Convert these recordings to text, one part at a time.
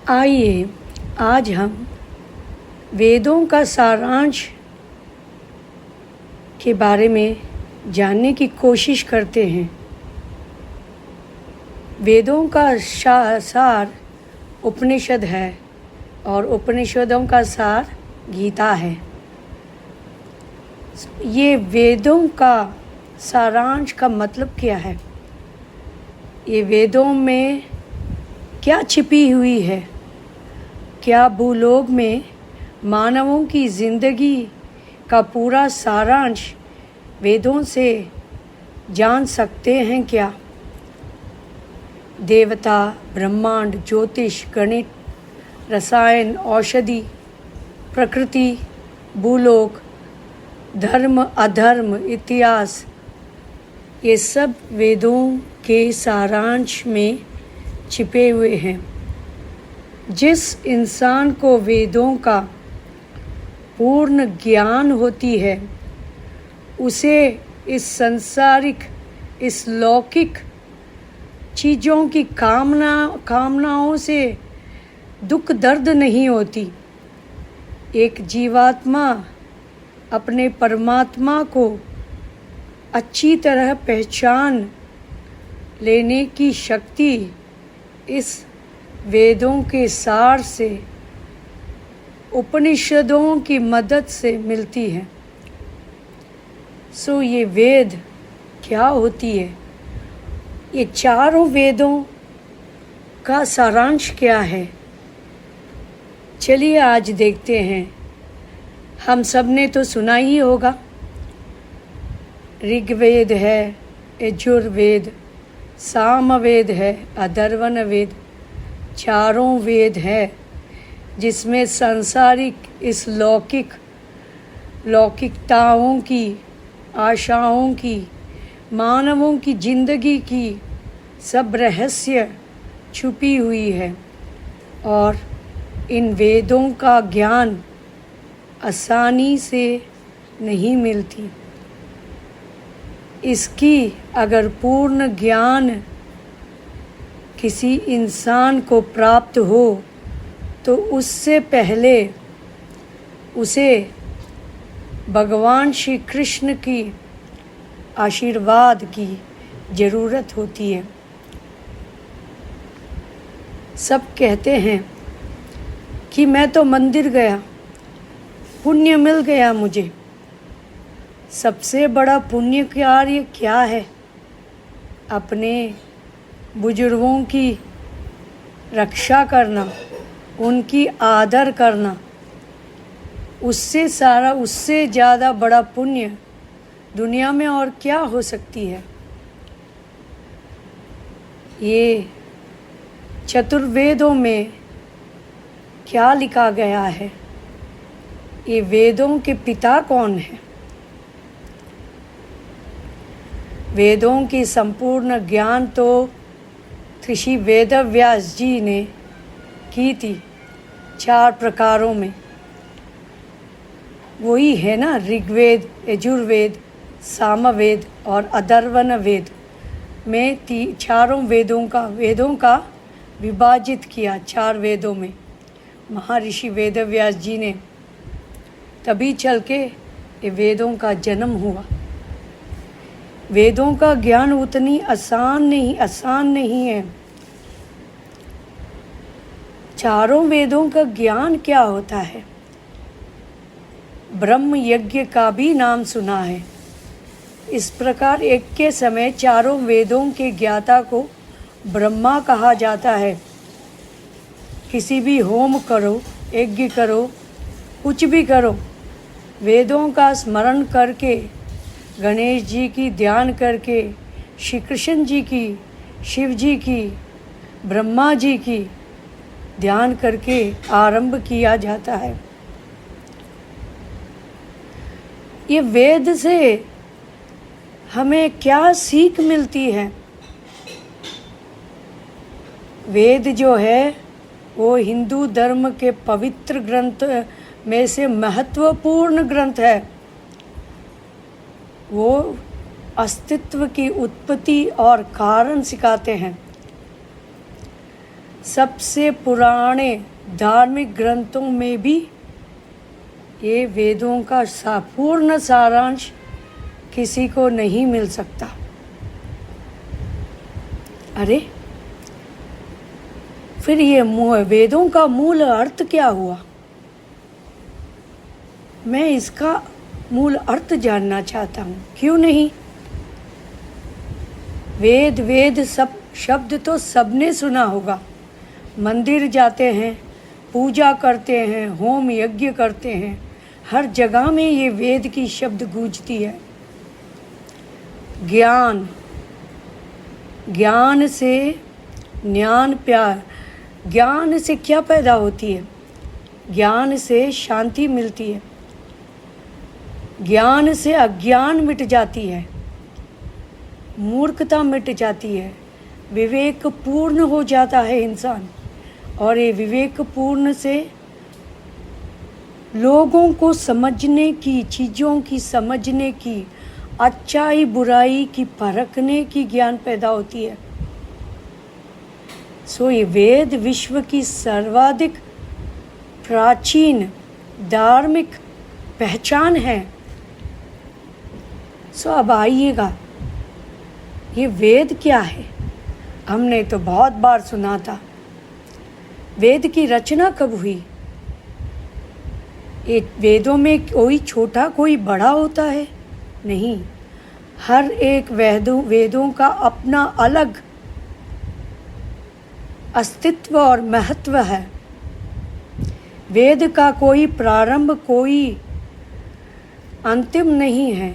आइए आज हम वेदों का सारांश के बारे में जानने की कोशिश करते हैं। वेदों का सार उपनिषद है और उपनिषदों का सार गीता है। ये वेदों का सारांश का मतलब क्या है? ये वेदों में क्या छिपी हुई है? क्या भूलोक में मानवों की ज़िंदगी का पूरा सारांश वेदों से जान सकते हैं क्या? देवता, ब्रह्मांड, ज्योतिष, गणित, रसायन, औषधि, प्रकृति, भूलोक, धर्म, अधर्म, इतिहास, ये सब वेदों के सारांश में छिपे हुए हैं। जिस इंसान को वेदों का पूर्ण ज्ञान होती है उसे इस संसारिक, इस लौकिक चीज़ों की कामनाओं से दुख दर्द नहीं होती। एक जीवात्मा अपने परमात्मा को अच्छी तरह पहचान लेने की शक्ति इस वेदों के सार से, उपनिषदों की मदद से मिलती है। ये वेद क्या होती है? ये चारों वेदों का सारांश क्या है? चलिए आज देखते हैं। हम सब ने तो सुना ही होगा, ऋग्वेद है, यजुर्वेद, सामवेद है, अथर्वण वेद, चारों वेद है जिसमें सांसारिक, इस लौकिकताओं की, आशाओं की, मानवों की जिंदगी की सब रहस्य छुपी हुई है। और इन वेदों का ज्ञान आसानी से नहीं मिलती। इसकी अगर पूर्ण ज्ञान किसी इंसान को प्राप्त हो तो उससे पहले उसे भगवान श्री कृष्ण की आशीर्वाद की ज़रूरत होती है। सब कहते हैं कि मैं तो मंदिर गया, पुण्य मिल गया मुझे। सबसे बड़ा पुण्य कार्य क्या है? अपने बुजुर्गों की रक्षा करना, उनकी आदर करना। उससे ज़्यादा बड़ा पुण्य दुनिया में और क्या हो सकती है? ये चतुर्वेदों में क्या लिखा गया है? ये वेदों के पिता कौन है? वेदों की संपूर्ण ज्ञान तो ऋषि वेदव्यास जी ने की थी 4 प्रकारों में। वही है ना, ऋग्वेद, यजुर्वेद, सामवेद और अथर्वण वेद में चारों वेदों का विभाजित किया 4 वेदों में महर्षि वेदव्यास जी ने। तभी चल के ये वेदों का जन्म हुआ। वेदों का ज्ञान उतनी आसान नहीं है। चारों वेदों का ज्ञान क्या होता है? ब्रह्म यज्ञ का भी नाम सुना है। इस प्रकार एक के समय चारों वेदों के ज्ञाता को ब्रह्मा कहा जाता है। किसी भी होम करो, यज्ञ करो, कुछ भी करो, वेदों का स्मरण करके, गणेश जी की ध्यान करके, श्री कृष्ण जी की, शिव जी की, ब्रह्मा जी की ध्यान करके आरंभ किया जाता है। ये वेद से हमें क्या सीख मिलती है? वेद जो है वो हिंदू धर्म के पवित्र ग्रंथ में से महत्वपूर्ण ग्रंथ है। वो अस्तित्व की उत्पत्ति और कारण सिखाते हैं। सबसे पुराने धार्मिक ग्रंथों में भी ये वेदों का पूर्ण सारांश किसी को नहीं मिल सकता। अरे फिर ये वेदों का मूल अर्थ क्या हुआ? मैं इसका मूल अर्थ जानना चाहता हूँ। क्यों नहीं? वेद वेद सब शब्द तो सबने सुना होगा। मंदिर जाते हैं, पूजा करते हैं, होम यज्ञ करते हैं, हर जगह में ये वेद की शब्द गूंजती है। ज्ञान, ज्ञान से ज्ञान प्यार, ज्ञान से क्या पैदा होती है? ज्ञान से शांति मिलती है, ज्ञान से अज्ञान मिट जाती है, मूर्खता मिट जाती है, विवेक पूर्ण हो जाता है इंसान। और ये विवेक पूर्ण से लोगों को समझने की, चीज़ों की समझने की, अच्छाई बुराई की परखने की ज्ञान पैदा होती है। सो ये वेद विश्व की सर्वाधिक प्राचीन धार्मिक पहचान है। सो अब आइएगा, ये वेद क्या है? हमने तो बहुत बार सुना था। वेद की रचना कब हुई? ये वेदों में कोई छोटा कोई बड़ा होता है? नहीं, हर एक वेदों का अपना अलग अस्तित्व और महत्व है। वेद का कोई प्रारंभ, कोई अंतिम नहीं है।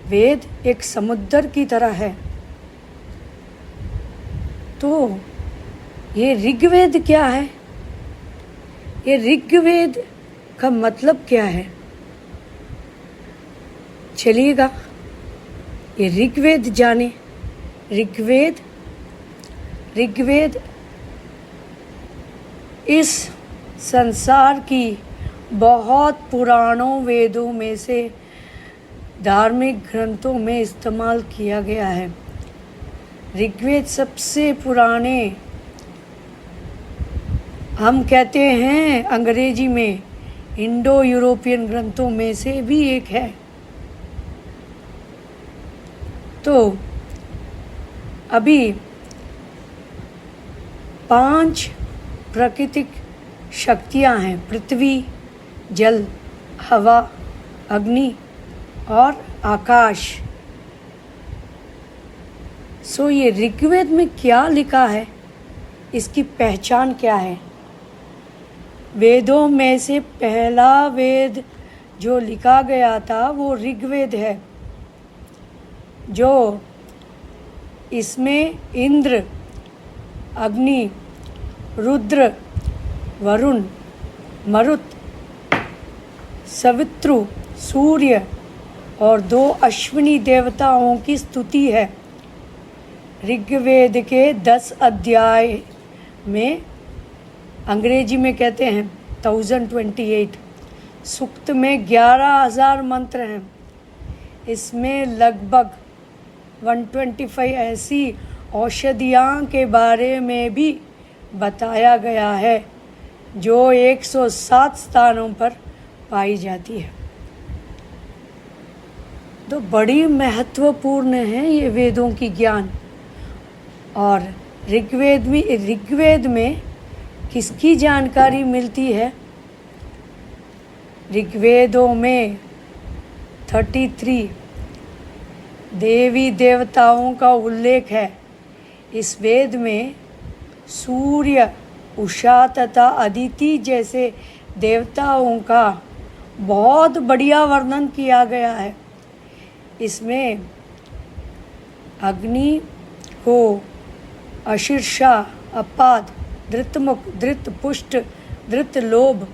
वेद एक समुद्र की तरह है। तो ये ऋग्वेद क्या है? ये ऋग्वेद का मतलब क्या है? चलिएगा ये ऋग्वेद जाने। ऋग्वेद इस संसार की बहुत पुरानों वेदों में से धार्मिक ग्रंथों में इस्तेमाल किया गया है। ऋग्वेद सबसे पुराने, हम कहते हैं अंग्रेजी में, इंडो यूरोपियन ग्रंथों में से भी एक है। तो अभी 5 प्राकृतिक शक्तियाँ हैं: पृथ्वी, जल, हवा, अग्नि और आकाश। सो ये ऋग्वेद में क्या लिखा है? इसकी पहचान क्या है? वेदों में से पहला वेद जो लिखा गया था वो ऋग्वेद है, जो इसमें इंद्र, अग्नि, रुद्र, वरुण, मरुत, सवित्रु, सूर्य और 2 अश्विनी देवताओं की स्तुति है। ऋग्वेद के 10 अध्याय में, अंग्रेजी में कहते हैं 1028, सूक्त में 11,000 मंत्र हैं। इसमें लगभग 125 ऐसी औषधियाँ के बारे में भी बताया गया है जो 107 स्थानों पर पाई जाती है। तो बड़ी महत्वपूर्ण है ये वेदों की ज्ञान। और ऋग्वेद में किसकी जानकारी मिलती है? ऋग्वेदों में 33 देवी देवताओं का उल्लेख है। इस वेद में सूर्य, उषा तथा अदिति जैसे देवताओं का बहुत बढ़िया वर्णन किया गया है। इसमें अग्नि को अशीर्षा, अपाद, धृतमुख, धृतपुष्ट, धृतलोभ,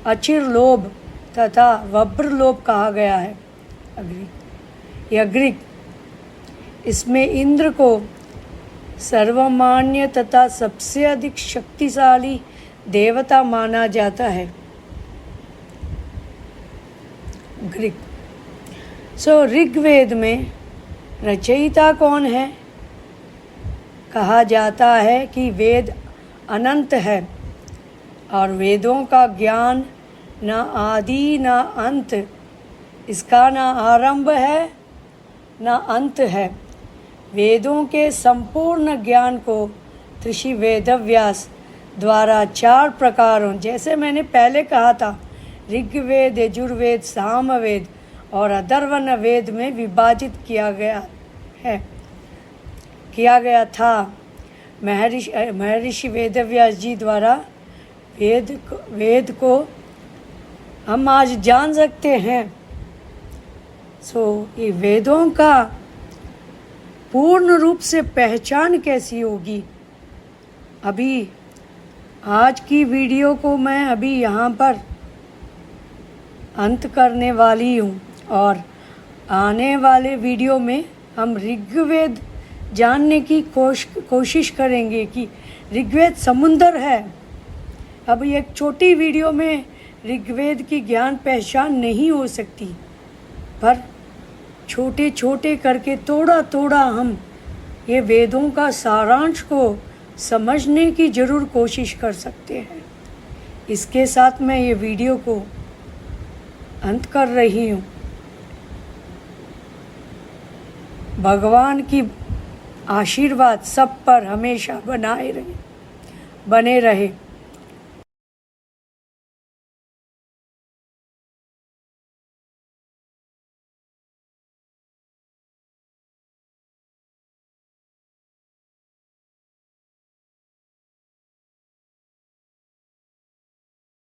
अचिरलोभ तथा वब्रलोभ कहा गया है। अग्रिक, इसमें इंद्र को सर्वमान्य तथा सबसे अधिक शक्तिशाली देवता माना जाता है। ग्रीक। सो ऋग्वेद में रचयिता कौन है? कहा जाता है कि वेद अनंत है और वेदों का ज्ञान न आदि न अंत, इसका न आरंभ है न अंत है। वेदों के संपूर्ण ज्ञान को ऋषि वेदव्यास द्वारा 4 प्रकारों, जैसे मैंने पहले कहा था, ऋग्वेद, यजुर्वेद, सामवेद और अथर्वण वेद में विभाजित किया गया था। महर्षि वेदव्यास जी द्वारा वेद को हम आज जान सकते हैं। ये वेदों का पूर्ण रूप से पहचान कैसी होगी? अभी आज की वीडियो को मैं अभी यहाँ पर अंत करने वाली हूँ और आने वाले वीडियो में हम ऋग्वेद जानने की कोशिश करेंगे कि ऋग्वेद समुंदर है। अभी एक छोटी वीडियो में ऋग्वेद की ज्ञान पहचान नहीं हो सकती, पर छोटे छोटे करके थोड़ा थोड़ा हम ये वेदों का सारांश को समझने की ज़रूर कोशिश कर सकते हैं। इसके साथ मैं ये वीडियो को अंत कर रही हूँ। भगवान की आशीर्वाद सब पर हमेशा बने रहे।